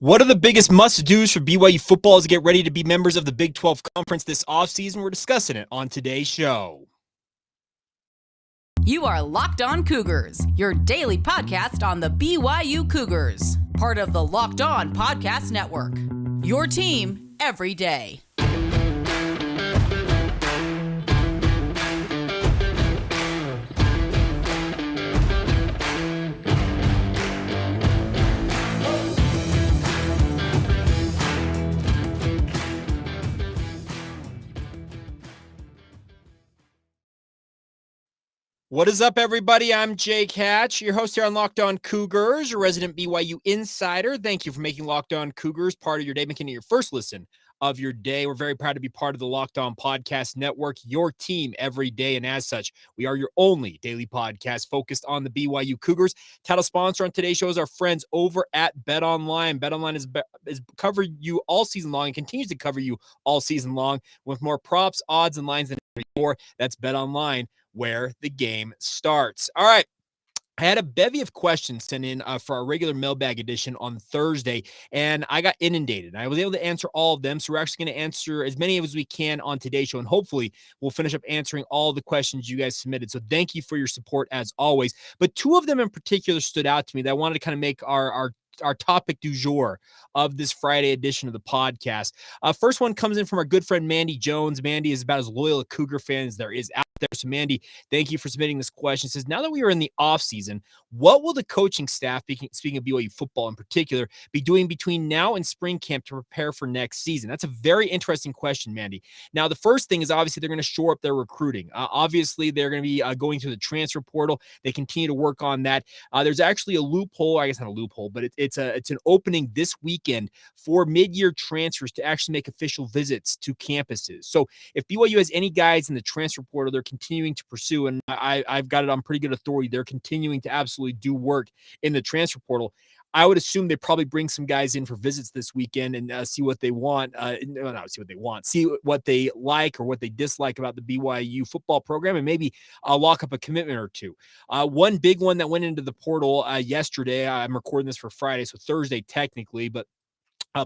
What are the biggest must-dos for BYU football as they get ready to be members of the Big 12 Conference this offseason? We're discussing it on today's show. You are Locked On Cougars, your daily podcast on the BYU Cougars, part of the Locked On Podcast Network. Your team every day. What is up, everybody? I'm Jake Hatch, your host here on Locked On Cougars, your resident BYU insider. Thank you for making Locked On Cougars part of your day, making it your first listen of your day. We're very proud to be part of the Locked On Podcast Network, your team every day. And as such, we are your only daily podcast focused on the BYU Cougars. Title sponsor on today's show is our friends over at BetOnline. BetOnline is covered you all season long and continues to cover you all season long with more props, odds, and lines than more. That's BetOnline, where the game starts. All right. I had a bevy of questions sent in for our regular mailbag edition on Thursday, and I got inundated. I was able to answer all of them, so we're actually going to answer as many as we can on today's show, and hopefully we'll finish up answering all the questions you guys submitted. So thank you for your support as always. But two of them in particular stood out to me that I wanted to kind of make our topic du jour of this Friday edition of the podcast. First one comes in from our good friend Mandy Jones. Mandy is about as loyal a Cougar fan as there is out there. So Mandy, thank you for submitting this question. It says, now that we are in the offseason, what will the coaching staff, speaking of BYU football in particular, be doing between now and spring camp to prepare for next season? That's a very interesting question, Mandy. Now, the first thing is obviously they're going to shore up their recruiting. Obviously, they're going to be going through the transfer portal. They continue to work on that. There's actually a loophole, I guess not a loophole, but it's an opening this weekend for mid-year transfers to actually make official visits to campuses. So if BYU has any guys in the transfer portal, they're continuing to pursue, and I've got it on pretty good authority, they're continuing to absolutely do work in the transfer portal. I would assume they probably bring some guys in for visits this weekend and see what they want. See what they like or what they dislike about the BYU football program, and maybe lock up a commitment or two. One big one that went into the portal yesterday, I'm recording this for Friday, so Thursday technically, but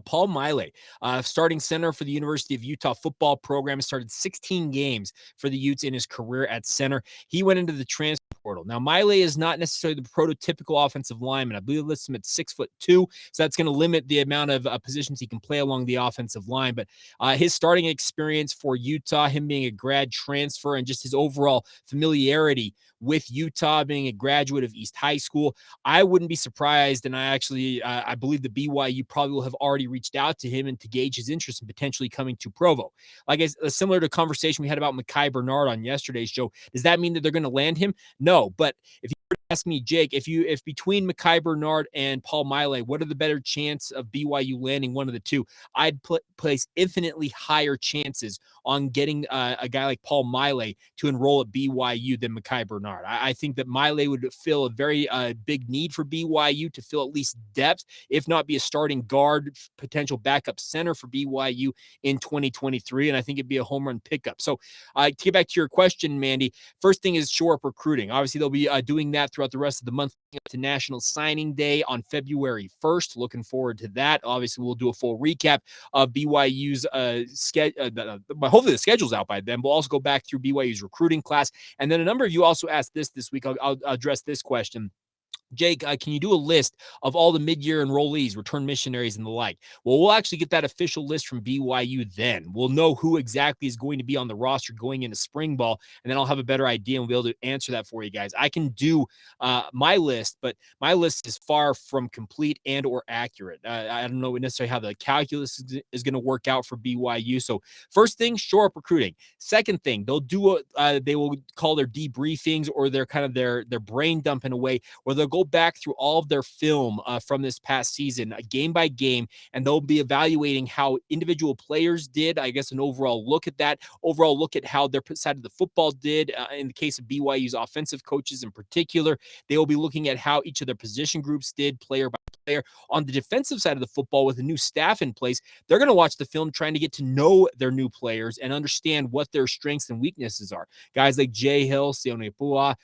Paul Miley, starting center for the University of Utah football program, started 16 games for the Utes in his career at center. He went into the transfer portal. Now, Miley is not necessarily the prototypical offensive lineman. I believe lists him at 6'2", so that's going to limit the amount of positions he can play along the offensive line. But his starting experience for Utah, him being a grad transfer, and just his overall familiarity with Utah, being a graduate of East High School, I wouldn't be surprised, and I believe the BYU probably will have already reached out to him and to gauge his interest in potentially coming to Provo. Like similar to a conversation we had about Mekhi Bernard on yesterday's show, does that mean that they're going to land him? No, but if you ask me, Jake, if between Mekhi Bernard and Paul Miley, what are the better chance of BYU landing one of the two? I'd place infinitely higher chances on getting a guy like Paul Miley to enroll at BYU than Mekhi Bernard. I think that Miley would fill a very big need for BYU to fill at least depth, if not be a starting guard, potential backup center for BYU in 2023. And I think it'd be a home run pickup. So to get back to your question, Mandy, first thing is shore up recruiting. Obviously, they'll be doing that throughout the rest of the month to National Signing Day on February 1st. Looking forward to that. Obviously, we'll do a full recap of BYU's schedule. Hopefully the schedule's out by then. We'll also go back through BYU's recruiting class. And then a number of you also asked this week. I'll address this question. Jake, can you do a list of all the mid-year enrollees, return missionaries, and the like? Well, we'll actually get that official list from BYU then. We'll know who exactly is going to be on the roster going into spring ball, and then I'll have a better idea and we'll be able to answer that for you guys. I can do my list, but my list is far from complete and or accurate. I don't know necessarily how the calculus is going to work out for BYU. So first thing, shore up recruiting. Second thing, they will call their debriefings or their kind of their brain dump in a way where they'll go back through all of their film from this past season, game by game, and they'll be evaluating how individual players did. I guess an overall look at that, overall look at how their side of the football did. In the case of BYU's offensive coaches in particular, they will be looking at how each of their position groups did player by player. On the defensive side of the football, with a new staff in place, they're going to watch the film trying to get to know their new players and understand what their strengths and weaknesses are. Guys like Jay Hill, Sione Pua,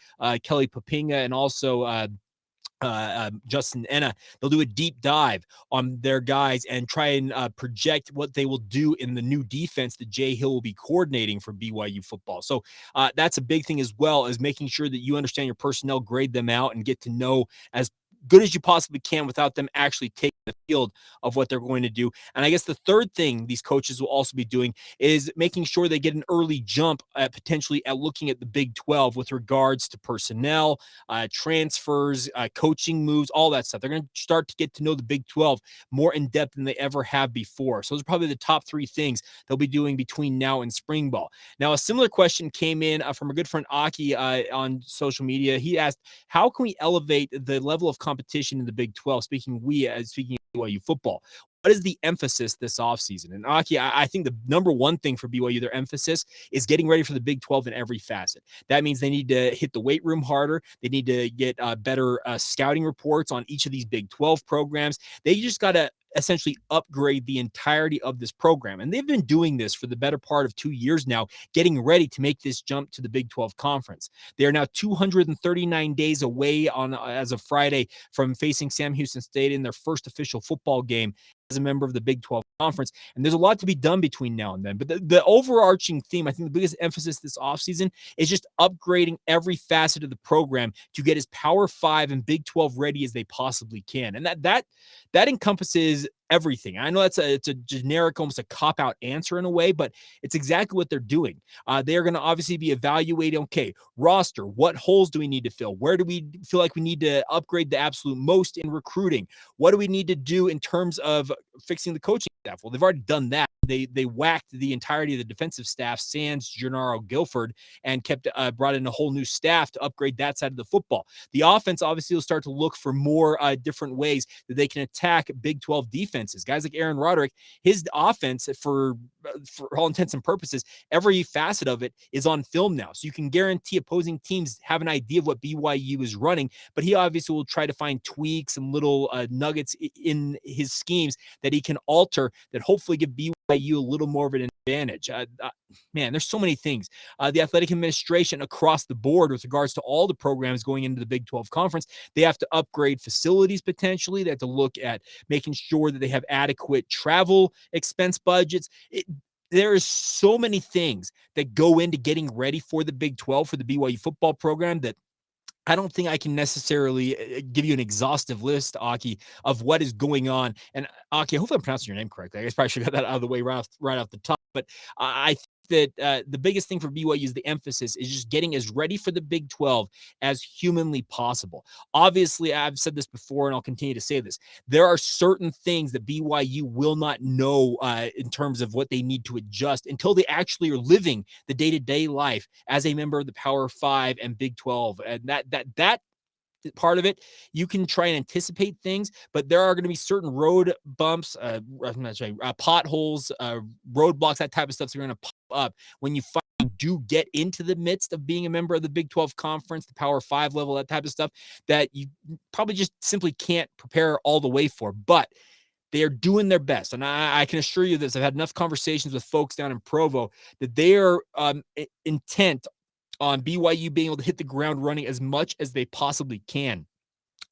Kelly Papinga, and also Justin Enna. They'll do a deep dive on their guys and try and project what they will do in the new defense that Jay Hill will be coordinating for BYU football. So that's a big thing as well, as making sure that you understand your personnel, grade them out, and get to know as good as you possibly can without them actually taking the field of what they're going to do. And I guess the third thing these coaches will also be doing is making sure they get an early jump at potentially at looking at the Big 12 with regards to personnel, transfers, coaching moves, all that stuff. They're going to start to get to know the Big 12 more in depth than they ever have before. So those are probably the top three things they'll be doing between now and spring ball. Now, a similar question came in from a good friend, Aki, on social media. He asked, how can we elevate the level of competition in the Big 12? Speaking of BYU football, what is the emphasis this offseason? And Aki, I think the number one thing for BYU, their emphasis is getting ready for the Big 12 in every facet. That means they need to hit the weight room harder. They need to get better scouting reports on each of these Big 12 programs. They just got to essentially upgrade the entirety of this program. And they've been doing this for the better part of 2 years now, getting ready to make this jump to the Big 12 conference. They are now 239 days away as of Friday from facing Sam Houston State in their first official football game as a member of the Big 12 conference. And there's a lot to be done between now and then. But the overarching theme, I think the biggest emphasis this offseason is just upgrading every facet of the program to get as Power 5 and Big 12 ready as they possibly can. And that encompasses everything. I know it's a generic, almost a cop-out answer in a way, but it's exactly what they're doing. They are going to obviously be evaluating, okay, roster, what holes do we need to fill? Where do we feel like we need to upgrade the absolute most in recruiting? What do we need to do in terms of fixing the coaching staff? Well, they've already done that. They whacked the entirety of the defensive staff, sans Gennaro Guilford, and brought in a whole new staff to upgrade that side of the football. The offense obviously will start to look for more different ways that they can attack Big 12 defenses. Guys like Aaron Roderick, his offense, for all intents and purposes, every facet of it is on film now. So you can guarantee opposing teams have an idea of what BYU is running, but he obviously will try to find tweaks and little nuggets in his schemes that he can alter that hopefully give BYU a little more of an advantage. Man, there's so many things. The athletic administration across the board with regards to all the programs going into the Big 12 conference, they have to upgrade facilities potentially. They have to look at making sure that they have adequate travel expense budgets. There is so many things that go into getting ready for the Big 12 for the BYU football program that I don't think I can necessarily give you an exhaustive list, Aki, of what is going on. And Aki, hopefully I'm pronouncing your name correctly. I guess probably should have got that out of the way right off the top. But I think that the biggest thing for BYU is the emphasis is just getting as ready for the Big 12 as humanly possible. Obviously, I've said this before, and I'll continue to say this. There are certain things that BYU will not know in terms of what they need to adjust until they actually are living the day-to-day life as a member of the Power 5 and Big 12. And that part of it, you can try and anticipate things, but there are going to be certain road bumps, potholes, roadblocks, that type of stuff. So you're going to pop up when you finally do get into the midst of being a member of the Big 12 conference, the Power 5 level, that type of stuff that you probably just simply can't prepare all the way for. But they are doing their best. And I can assure you this. I've had enough conversations with folks down in Provo that they are intent on BYU being able to hit the ground running as much as they possibly can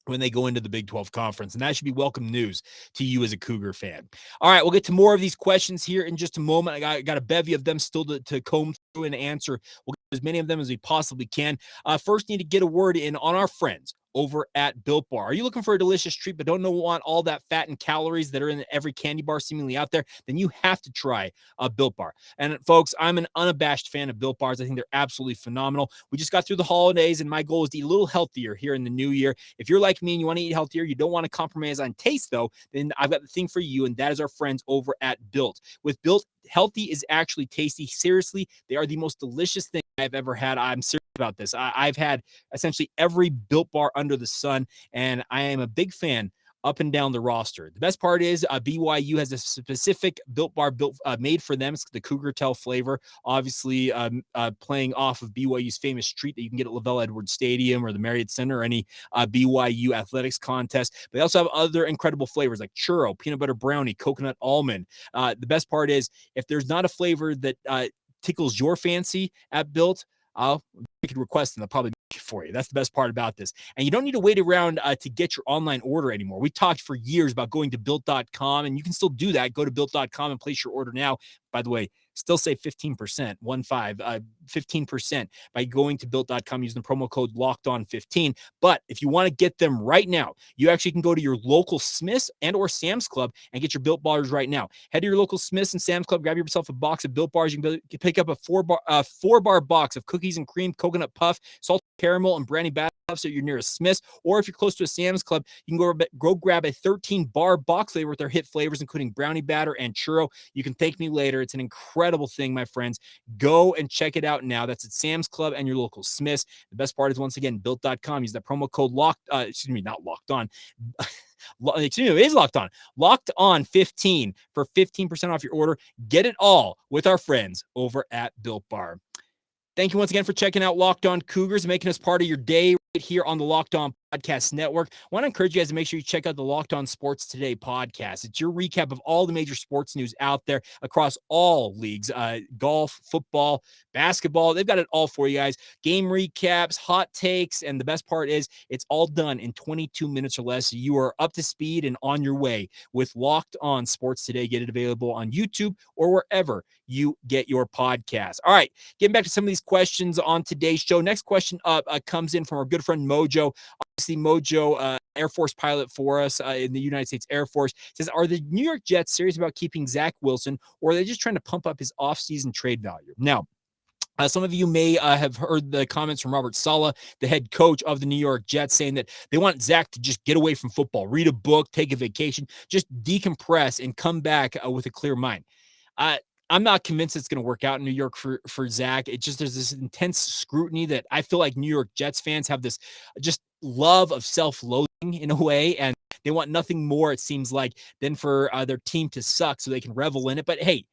when they go into the Big 12 conference. And that should be welcome news to you as a Cougar fan. All right, we'll get to more of these questions here in just a moment. I got a bevy of them still to comb through and answer. We'll get as many of them as we possibly can. First, need to get a word in on our friends over at Built Bar. Are you looking for a delicious treat but don't want all that fat and calories that are in every candy bar seemingly out there? Then you have to try a Built Bar. And folks, I'm an unabashed fan of Built Bars. I think they're absolutely phenomenal. We just got through the holidays and my goal is to eat a little healthier here in the new year. If you're like me and you want to eat healthier, you don't want to compromise on taste though, then I've got the thing for you, and that is our friends over at Built. With Built, healthy is actually tasty. Seriously, they are the most delicious thing I've ever had. I'm serious about this. I've had essentially every Built Bar under the sun, and I am a big fan up and down the roster. The best part is BYU has a specific Built Bar made for them. It's the Cougar Tail flavor, obviously playing off of BYU's famous treat that you can get at LaVell Edwards Stadium or the Marriott Center or any BYU athletics contest. But they also have other incredible flavors like churro, peanut butter brownie, coconut almond. The best part is if there's not a flavor that tickles your fancy at Built, you could request them. They'll probably it for you. That's the best part about this. And you don't need to wait around to get your online order anymore. We talked for years about going to built.com, and you can still do that. Go to built.com and place your order now. By the way, still save 15%, 15% by going to built.com using the promo code LOCKEDON15. But if you want to get them right now, you actually can go to your local Smith's and or Sam's Club and get your Built Bars right now. Head to your local Smith's and Sam's Club, grab yourself a box of Built Bars. You can pick up a four-bar box of cookies and cream, coconut puff, salted caramel, and brandy batter at your nearest Smith's. Or if you're close to a Sam's Club, you can go grab a 13-bar box flavor with their hit flavors, including brownie batter and churro. You can thank me later. It's an incredible thing, my friends. Go and check it out now. That's at Sam's Club and your local Smith's. The best part is, once again, built.com. Use that promo code not locked on. It is locked on. Locked on 15 for 15% off your order. Get it all with our friends over at Built Bar. Thank you once again for checking out Locked On Cougars and making us part of your day right here on the Locked On Podcast Network. I want to encourage you guys to make sure you check out the Locked On Sports Today podcast. It's your recap of all the major sports news out there across all leagues, golf, football, basketball. They've got it all for you guys. Game recaps, hot takes, and the best part is it's all done in 22 minutes or less. So you are up to speed and on your way with Locked On Sports Today. Get it available on YouTube or wherever you get your podcast. All right, getting back to some of these questions on today's show. Next question up comes in from our good friend Mojo. Obviously, Mojo, Air Force pilot for us in the United States Air Force, says, are the New York Jets serious about keeping Zach Wilson, or are they just trying to pump up his offseason trade value? Now, some of you may have heard the comments from Robert Saleh, the head coach of the New York Jets, saying that they want Zach to just get away from football, read a book, take a vacation, just decompress and come back with a clear mind. I'm not convinced it's going to work out in New York for Zach. It just, there's this intense scrutiny that I feel like New York Jets fans have this just love of self-loathing in a way, and they want nothing more, it seems like, than for their team to suck so they can revel in it. But hey,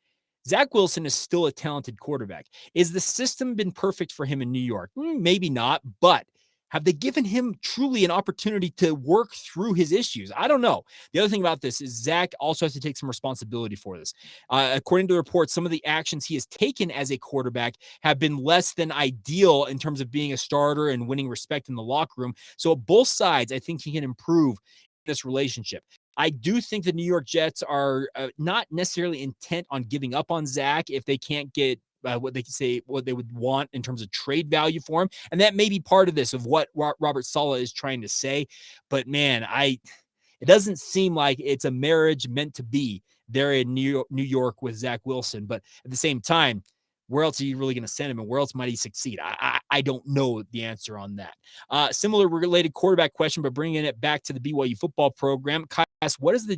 Zach Wilson is still a talented quarterback. Is the system been perfect for him in New York? Maybe not, but have they given him truly an opportunity to work through his issues? I don't know. The other thing about this is Zach also has to take some responsibility for this. According to the reports, some of the actions he has taken as a quarterback have been less than ideal in terms of being a starter and winning respect in the locker room. So both sides, I think he can improve this relationship. I do think the New York Jets are not necessarily intent on giving up on Zach if they can't get what they would want in terms of trade value for him. And that may be part of this, of what Robert Saleh is trying to say. But man, it doesn't seem like it's a marriage meant to be there in New York with Zach Wilson. But at the same time, where else are you really going to send him, and where else might he succeed? I don't know the answer on that. Similar related quarterback question, but bringing it back to the BYU football program. Kyle asked, what is the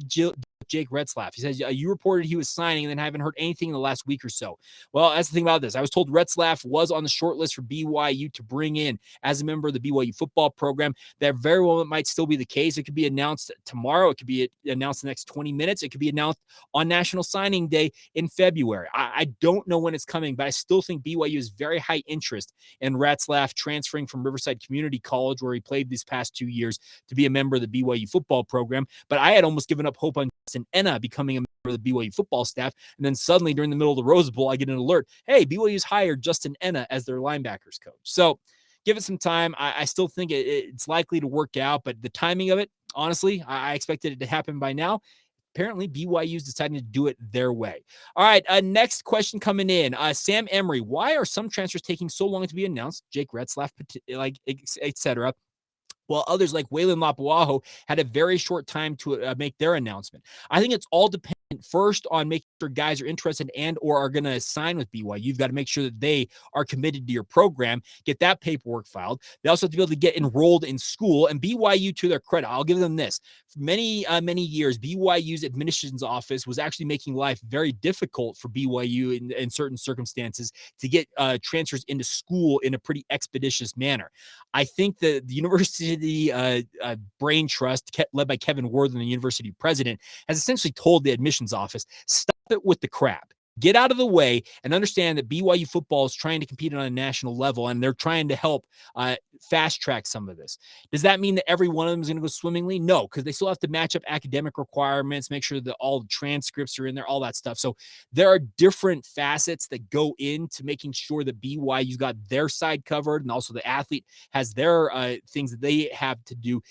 Jake Retzlaff? He says, you reported he was signing and then haven't heard anything in the last week or so. Well, that's the thing about this. I was told Retzlaff was on the short list for BYU to bring in as a member of the BYU football program. That very well might still be the case. It could be announced tomorrow. It could be announced in the next 20 minutes. It could be announced on National Signing Day in February. I don't know when it's coming, but I still think BYU is very high interest in Retzlaff transferring from Riverside Community College, where he played these past 2 years, to be a member of the BYU football program. But I had almost given up hope on Justin Enna becoming a member of the BYU football staff. And then suddenly during the middle of the Rose Bowl, I get an alert. Hey, BYU's hired Justin Enna as their linebackers coach. So give it some time. I still think it's likely to work out, but the timing of it, honestly, I expected it to happen by now. Apparently, BYU's deciding to do it their way. All right, next question coming in. Sam Emery, why are some transfers taking so long to be announced? Jake Retzlaff, etc. While others like Waylon Lapuaho had a very short time to make their announcement. I think it's all dependent first on making sure guys are interested and or are going to sign with BYU. You've got to make sure that they are committed to your program, get that paperwork filed. They also have to be able to get enrolled in school. And BYU, to their credit, I'll give them this. For many years, BYU's admissions office was actually making life very difficult for BYU in certain circumstances to get transfers into school in a pretty expeditious manner. I think the university brain trust led by Kevin Worthen, the university president, has essentially told the admissions office, stop it with the crap. get out of the way and understand that BYU football is trying to compete on a national level, and they're trying to help fast track some of this. Does that mean that every one of them is going to go swimmingly? No, because they still have to match up academic requirements, make sure that all the transcripts are in there, all that stuff. So there are different facets that go into making sure that BYU's got their side covered, and also the athlete has their things that they have to do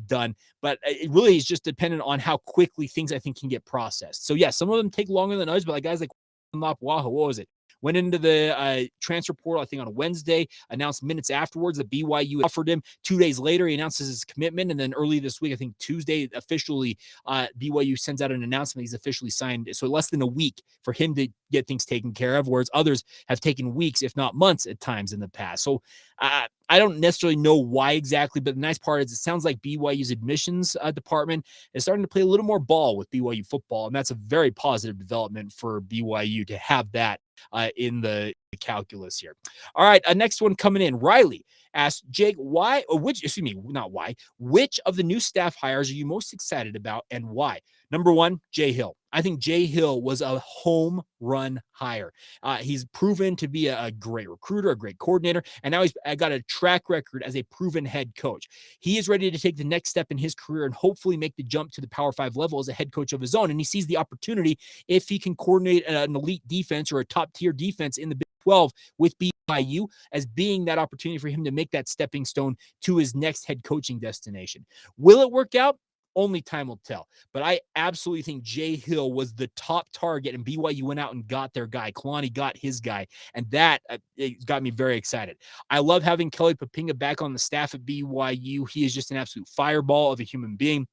done. But it really is just dependent on how quickly things, I think, can get processed. So yeah, some of them take longer than others, but like guys like Waha, what was it? Went into the transfer portal, I think, on a Wednesday, announced minutes afterwards that BYU offered him. 2 days later, he announces his commitment. And then early this week, I think Tuesday, officially, BYU sends out an announcement he's officially signed. So less than a week for him to get things taken care of, whereas others have taken weeks, if not months at times in the past. So I don't necessarily know why exactly, but the nice part is it sounds like BYU's admissions department is starting to play a little more ball with BYU football, and that's a very positive development for BYU to have that in the calculus here. All right, next one coming in. Riley asked, Jake, which of the new staff hires are you most excited about and why? Number one, Jay Hill. I think Jay Hill was a home run hire. He's proven to be a great recruiter, a great coordinator, and now he's got a track record as a proven head coach. He is ready to take the next step in his career and hopefully make the jump to the Power 5 level as a head coach of his own. And he sees the opportunity if he can coordinate an elite defense or a top-tier defense in the Big 12 with BYU as being that opportunity for him to make that stepping stone to his next head coaching destination. Will it work out? Only time will tell. But I absolutely think Jay Hill was the top target, and BYU went out and got their guy. Kalani got his guy, and that it got me very excited. I love having Kelly Papinga back on the staff at BYU. He is just an absolute fireball of a human being.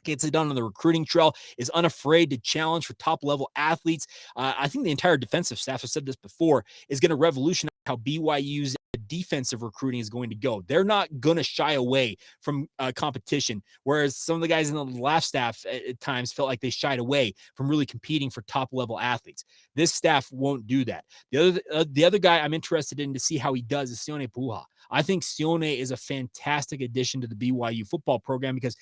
Gets it done on the recruiting trail, is unafraid to challenge for top-level athletes. I think the entire defensive staff, I've said this before, is going to revolutionize how BYU's defensive recruiting is going to go. They're not going to shy away from competition, whereas some of the guys in the last staff at times felt like they shied away from really competing for top-level athletes. This staff won't do that. The other guy I'm interested in to see how he does is Sione Puha. I think Sione is a fantastic addition to the BYU football program because,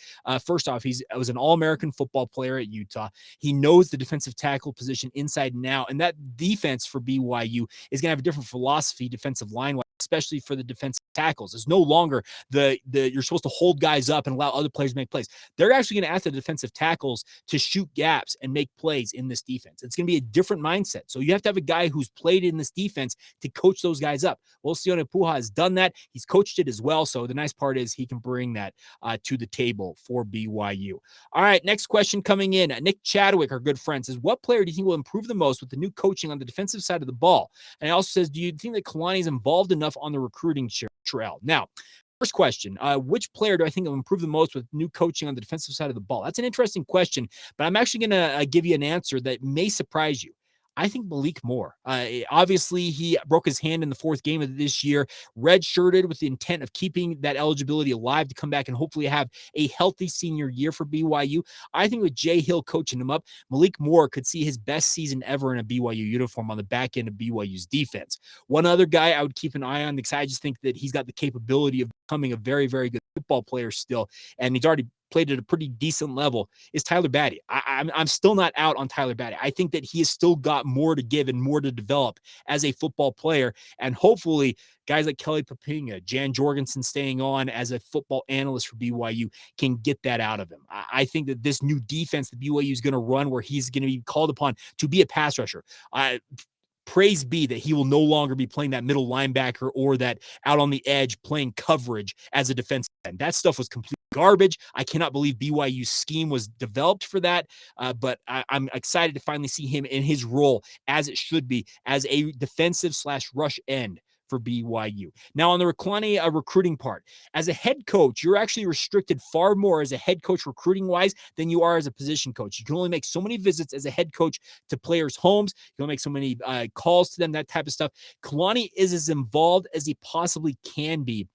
first off, he was an All-American football player at Utah. He knows the defensive tackle position inside and out, and that defense for BYU is going to have a different philosophy defensive line-wise, especially for the defensive tackles. It's no longer you're supposed to hold guys up and allow other players to make plays. They're actually going to ask the defensive tackles to shoot gaps and make plays in this defense. It's going to be a different mindset. So you have to have a guy who's played in this defense to coach those guys up. Well, Sione Puha has done that. He's coached it as well. So the nice part is he can bring that to the table for BYU. All right, next question coming in. Nick Chadwick, our good friend, says, what player do you think will improve the most with the new coaching on the defensive side of the ball? And he also says, do you think that Kalani is involved enough on the recruiting trail? Now, first question, which player do I think will improve the most with new coaching on the defensive side of the ball? That's an interesting question, but I'm actually going to give you an answer that may surprise you. I think Malik Moore. Obviously, he broke his hand in the fourth game of this year, redshirted with the intent of keeping that eligibility alive to come back and hopefully have a healthy senior year for BYU. I think with Jay Hill coaching him up, Malik Moore could see his best season ever in a BYU uniform on the back end of BYU's defense. One other guy I would keep an eye on because I just think that he's got the capability of becoming a very, very good football player still, and he's already played at a pretty decent level, is Tyler Batty. I'm still not out on Tyler Batty. I think that he has still got more to give and more to develop as a football player. And hopefully guys like Kelly Papinga, Jan Jorgensen staying on as a football analyst for BYU can get that out of him. I think that this new defense that BYU is going to run where he's going to be called upon to be a pass rusher, praise be that he will no longer be playing that middle linebacker or that out on the edge playing coverage as a defensive end. That stuff was complete garbage. I cannot believe BYU's scheme was developed for that, but I'm excited to finally see him in his role as it should be, as a defensive / rush end for BYU. Now on the recruiting part, as a head coach, you're actually restricted far more as a head coach recruiting wise than you are as a position coach. You can only make so many visits as a head coach to players' homes. You can only make so many calls to them, that type of stuff. Kalani is as involved as he possibly can be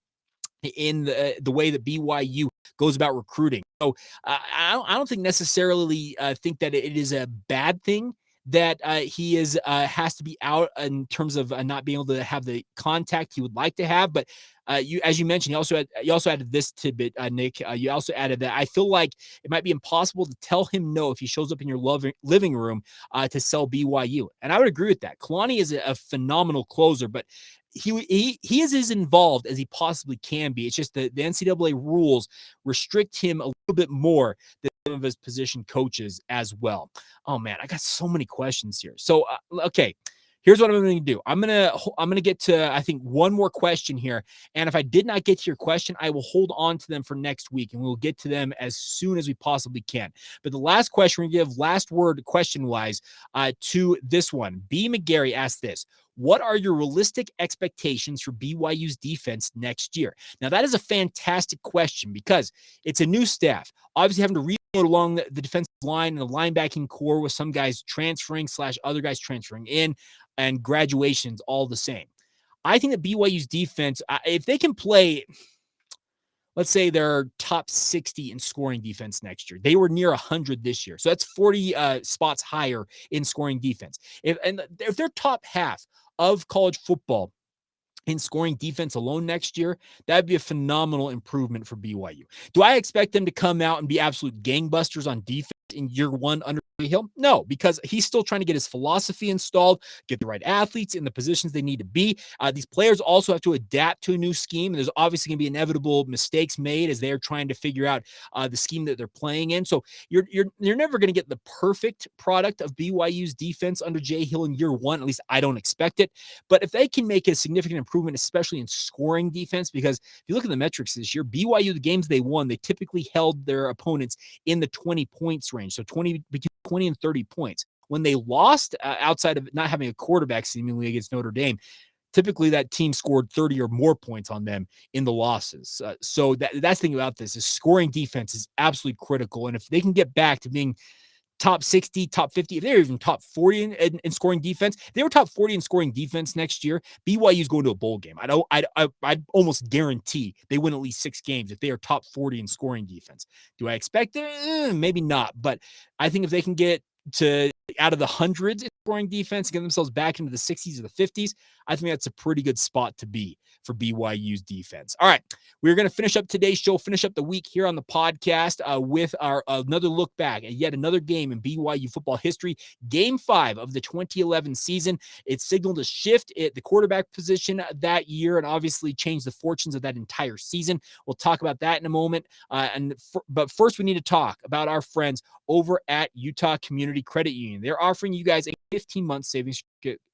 in the way that BYU goes about recruiting. So I don't think necessarily think that it is a bad thing that he is has to be out in terms of not being able to have the contact he would like to have. But as you mentioned, you also added this tidbit, Nick. You also added that I feel like it might be impossible to tell him no if he shows up in your living room to sell BYU. And I would agree with that. Kalani is a phenomenal closer, but he is as involved as he possibly can be. It's just the NCAA rules restrict him a little bit more than some of his position coaches as well. Oh man, I got so many questions here. So okay, here's what I'm going to do. I'm going to get to, I think, one more question here. And if I did not get to your question, I will hold on to them for next week, and we'll get to them as soon as we possibly can. But the last question, we're going to give last word question-wise to this one. B. McGary asked this: what are your realistic expectations for BYU's defense next year? Now, that is a fantastic question because it's a new staff. Obviously, having to reload along the defensive line and the linebacking core with some guys transferring / other guys transferring in, and graduations all the same. I think that BYU's defense, if they can play, let's say they're top 60 in scoring defense next year. They were near 100 this year. So that's 40 spots higher in scoring defense. If they're top half of college football in scoring defense alone next year, that'd be a phenomenal improvement for BYU. Do I expect them to come out and be absolute gangbusters on defense in year one under Hill? No, because he's still trying to get his philosophy installed, get the right athletes in the positions they need to be. These players also have to adapt to a new scheme. There's obviously going to be inevitable mistakes made as they're trying to figure out the scheme that they're playing in. So you're never going to get the perfect product of BYU's defense under Jay Hill in year one. At least I don't expect it. But if they can make a significant improvement, especially in scoring defense, because if you look at the metrics this year, BYU, the games they won, they typically held their opponents in the 20 points range. So between 20 and 30 points. When they lost, outside of not having a quarterback seemingly against Notre Dame, typically that team scored 30 or more points on them in the losses. So that's the thing about this is scoring defense is absolutely critical. And if they can get back to being top 60, top 50, if they're even top 40 in scoring defense, if they were top 40 in scoring defense next year, BYU is going to a bowl game. I'd almost guarantee they win at least 6 games if they are top 40 in scoring defense. Do I expect it? Maybe not. But I think if they can get to out of the hundreds in scoring defense, get themselves back into the 60s or the 50s, I think that's a pretty good spot to be for BYU's defense. All right, we're going to finish up today's show, finish up the week here on the podcast with our another look back at yet another game in BYU football history. Game 5 of the 2011 season. It signaled a shift at the quarterback position that year and obviously changed the fortunes of that entire season. We'll talk about that in a moment. But first, we need to talk about our friends over at Utah Community Credit Union. They're offering you guys a 15-month savings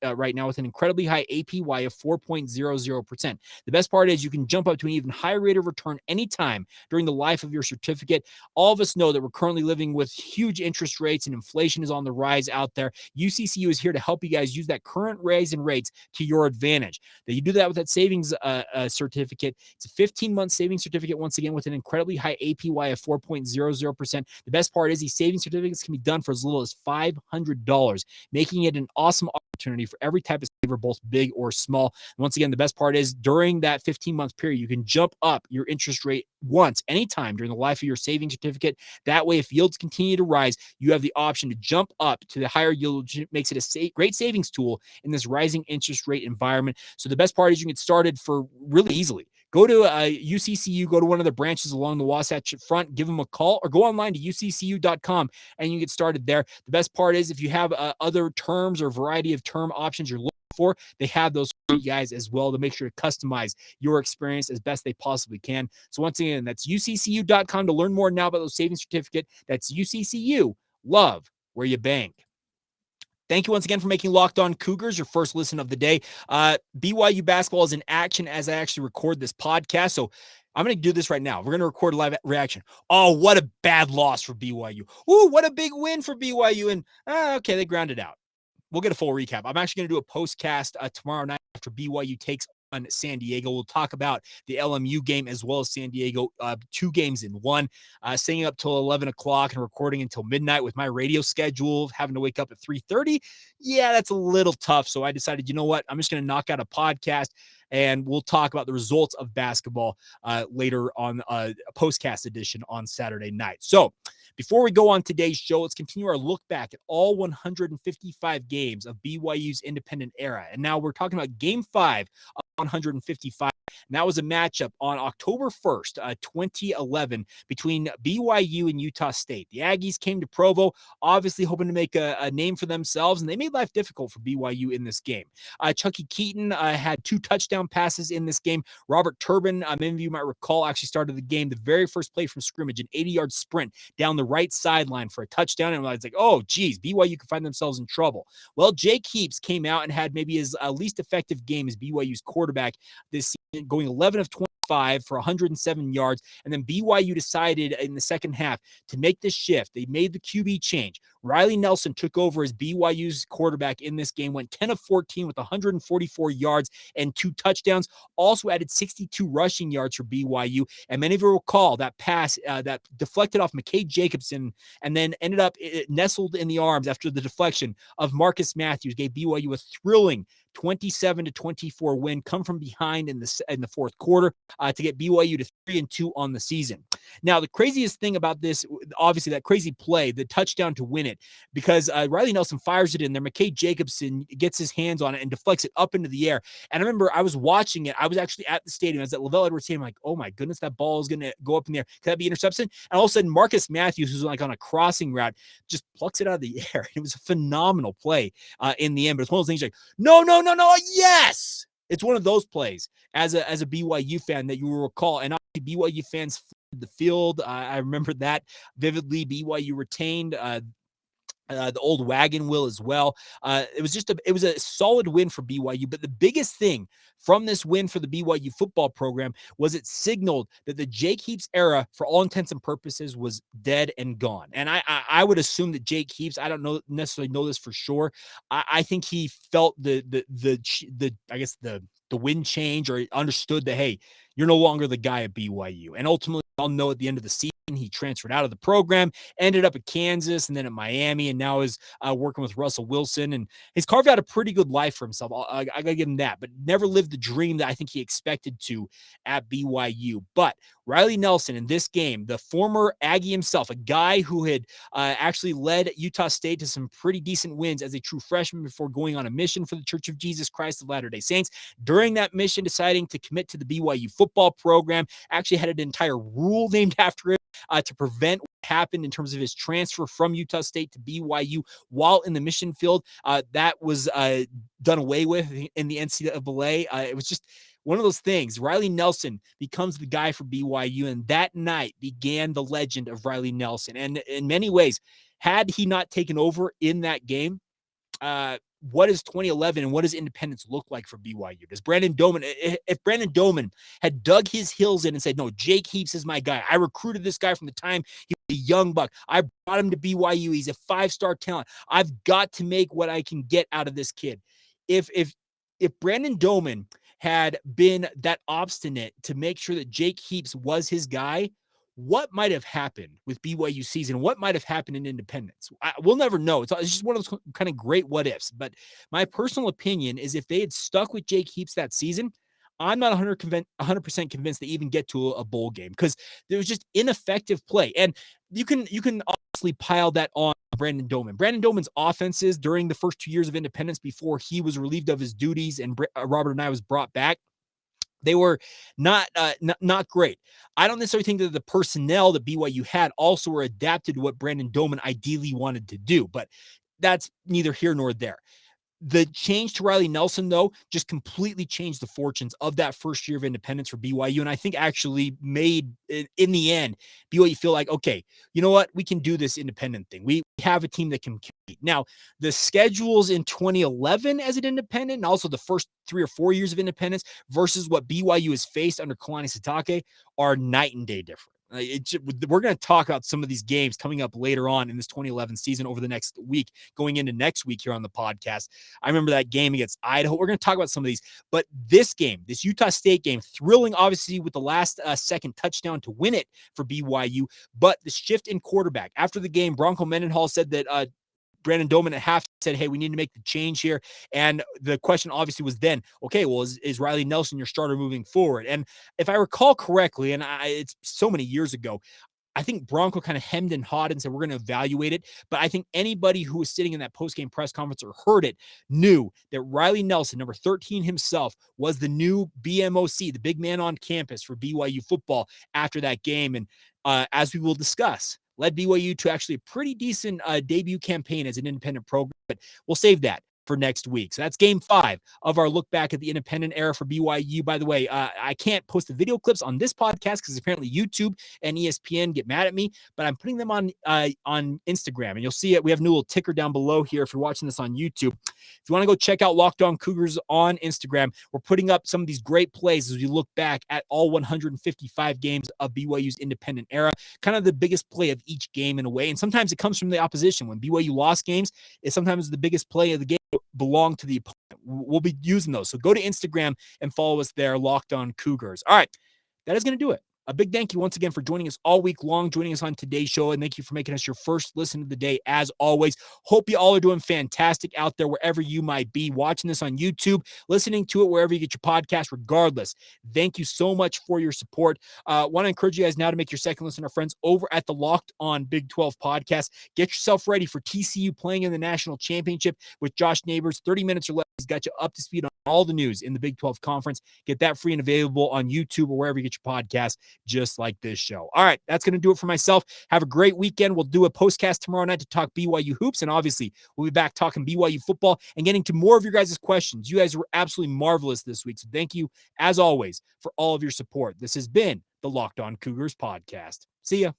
right now with an incredibly high APY of 4.00%. The best part is you can jump up to an even higher rate of return anytime during the life of your certificate. All of us know that we're currently living with huge interest rates and inflation is on the rise out there. UCCU is here to help you guys use that current rise in rates to your advantage. That you do that with that savings certificate. It's a 15-month savings certificate, once again, with an incredibly high APY of 4.00%. The best part is these savings certificates can be done for as little as $500, making it an awesome opportunity for every type of saver, both big or small. And once again, the best part is during that 15-month period, you can jump up your interest rate once, anytime during the life of your savings certificate. That way, if yields continue to rise, you have the option to jump up to the higher yield, which makes it a great savings tool in this rising interest rate environment. So the best part is you can get started for really easily. Go to UCCU, go to one of the branches along the Wasatch Front, give them a call, or go online to uccu.com and you get started there. The best part is if you have other terms or variety of term options you're looking for, they have those for you guys as well to make sure to customize your experience as best they possibly can. So once again, that's uccu.com to learn more now about those savings certificate. That's UCCU. Love where you bank. Thank you once again for making Locked On Cougars your first listen of the day. BYU basketball is in action as I actually record this podcast. So I'm going to do this right now. We're going to record a live reaction. Oh, what a bad loss for BYU. Ooh, what a big win for BYU. And okay, they grounded out. We'll get a full recap. I'm actually going to do a postcast tomorrow night after BYU takes on San Diego. We'll talk about the LMU game as well as San Diego, 2 games in one, staying up till 11 o'clock and recording until midnight with my radio schedule, having to wake up at 3:30. Yeah, that's a little tough. So I decided, you know what? I'm just going to knock out a podcast and we'll talk about the results of basketball later on a postcast edition on Saturday night. So Before we go on today's show, let's continue our look back at all 155 games of BYU's independent era. And now we're talking about Game 5 of 155. And that was a matchup on October 1st, 2011, between BYU and Utah State. The Aggies came to Provo, obviously hoping to make a name for themselves, and they made life difficult for BYU in this game. Chucky Keaton had 2 touchdown passes in this game. Robert Turbin, many of you might recall, actually started the game, the very first play from scrimmage, an 80-yard sprint down the right sideline for a touchdown. And I was like, oh, geez, BYU could find themselves in trouble. Well, Jake Heaps came out and had maybe his least effective game as BYU's quarterback this season, going 11 of 25 for 107 yards. And then BYU decided in the second half to make this shift. They made the QB change. Riley Nelson took over as BYU's quarterback in this game, went 10 of 14 with 144 yards and 2 touchdowns, also added 62 rushing yards for BYU. And many of you recall that pass that deflected off McKay Jacobson and then ended up nestled in the arms after the deflection of Marcus Matthews, gave BYU a thrilling 27-24 win, come from behind in the fourth quarter to get BYU to 3-2 on the season. Now, the craziest thing about this, obviously that crazy play, the touchdown to win it, because Riley Nelson fires it in there. McKay Jacobson gets his hands on it and deflects it up into the air. And I remember I was watching it. I was actually at the stadium. I was at Lavelle Edwards Stadium. I'm like, oh my goodness, that ball is going to go up in the air. Could that be interception? And all of a sudden, Marcus Matthews, who's like on a crossing route, just plucks it out of the air. It was a phenomenal play in the end. But it's one of those things like, no, yes! It's one of those plays as a BYU fan that you will recall. And obviously BYU fans flooded the field. I remember that vividly. BYU retained the Old Wagon Wheel as well. It was a solid win for BYU. But the biggest thing from this win for the BYU football program was it signaled that the Jake Heaps era, for all intents and purposes, was dead and gone. And I would assume that Jake Heaps, I don't necessarily know this for sure. I think he felt the wind change, or understood that, hey, you're no longer the guy at BYU. And ultimately, I'll know at the end of the season, he transferred out of the program, ended up at Kansas and then at Miami, and now is working with Russell Wilson. And he's carved out a pretty good life for himself. I got to give him that, but never lived the dream that I think he expected to at BYU. But Riley Nelson in this game, the former Aggie himself, a guy who had actually led Utah State to some pretty decent wins as a true freshman before going on a mission for the Church of Jesus Christ of Latter-day Saints. During that mission, deciding to commit to the BYU football program, actually had an entire rule named after him to prevent what happened in terms of his transfer from Utah State to BYU while in the mission field. That was done away with in the NCAA. It was just one of those things. Riley Nelson becomes the guy for BYU, and that night began the legend of Riley Nelson. And in many ways, had he not taken over in that game, what does 2011 and what does independence look like for BYU? Does Brandon Doman, if Brandon Doman had dug his heels in and said, no, Jake Heaps is my guy. I recruited this guy from the time he was a young buck. I brought him to BYU. He's a 5-star talent. I've got to make what I can get out of this kid. If Brandon Doman had been that obstinate to make sure that Jake Heaps was his guy, what might have happened with BYU season? What might have happened in independence? We'll never know. It's just one of those kind of great what ifs. But my personal opinion is if they had stuck with Jake Heaps that season, I'm not 100% convinced they even get to a bowl game, because there was just ineffective play. And you can obviously pile that on Brandon Doman. Brandon Doman's offenses during the first 2 years of independence before he was relieved of his duties and Robert and I was brought back, they were not great. I don't necessarily think that the personnel that BYU had also were adapted to what Brandon Doman ideally wanted to do, but that's neither here nor there. The change to Riley Nelson, though, just completely changed the fortunes of that first year of independence for BYU. And I think actually made, in the end, BYU feel like, okay, you know what? We can do this independent thing. We have a team that can compete. Now, the schedules in 2011 as an independent, and also the first 3 or 4 years of independence versus what BYU has faced under Kalani Sitake are night and day different. We're going to talk about some of these games coming up later on in this 2011 season over the next week, going into next week here on the podcast. I remember that game against Idaho. We're going to talk about some of these, but this game, this Utah State game, thrilling, obviously, with the last second touchdown to win it for BYU, but the shift in quarterback. After the game, Bronco Mendenhall said that Brandon Doman at half said, hey, we need to make the change here. And the question obviously was then, okay, well, is Riley Nelson your starter moving forward? And if I recall correctly, and it's so many years ago, I think Bronco kind of hemmed and hawed and said, we're going to evaluate it. But I think anybody who was sitting in that post-game press conference or heard it knew that Riley Nelson, number 13 himself, was the new BMOC, the big man on campus for BYU football after that game. And as we will discuss, led BYU to actually a pretty decent debut campaign as an independent program. But we'll save that for next week. So that's game 5 of our look back at the independent era for BYU. By the way, I can't post the video clips on this podcast because apparently YouTube and ESPN get mad at me, but I'm putting them on Instagram, and you'll see it. We have a new little ticker down below here if you're watching this on YouTube. If you want to go check out Locked On Cougars on Instagram, we're putting up some of these great plays as we look back at all 155 games of BYU's independent era, kind of the biggest play of each game in a way. And sometimes it comes from the opposition. When BYU lost games, it's sometimes the biggest play of the game belong to the opponent. We'll be using those. So go to Instagram and follow us there, Locked On Cougars. All right, that is going to do it. A big thank you once again for joining us all week long, joining us on today's show, and thank you for making us your first listen of the day, as always. Hope you all are doing fantastic out there, wherever you might be, watching this on YouTube, listening to it wherever you get your podcast, regardless. Thank you so much for your support. Want to encourage you guys now to make your second listen, our friends over at the Locked On Big 12 podcast. Get yourself ready for TCU playing in the national championship with Josh Neighbors. 30 minutes or less. He's got you up to speed on all the news in the Big 12 conference. Get that free and available on YouTube or wherever you get your podcast, just like this show. All right, that's going to do it for myself. Have a great weekend. We'll do a postcast tomorrow night to talk BYU hoops, and obviously we'll be back talking BYU football and getting to more of your guys' questions. You guys were absolutely marvelous this week, so thank you, as always, for all of your support. This has been the Locked On Cougars podcast. See ya.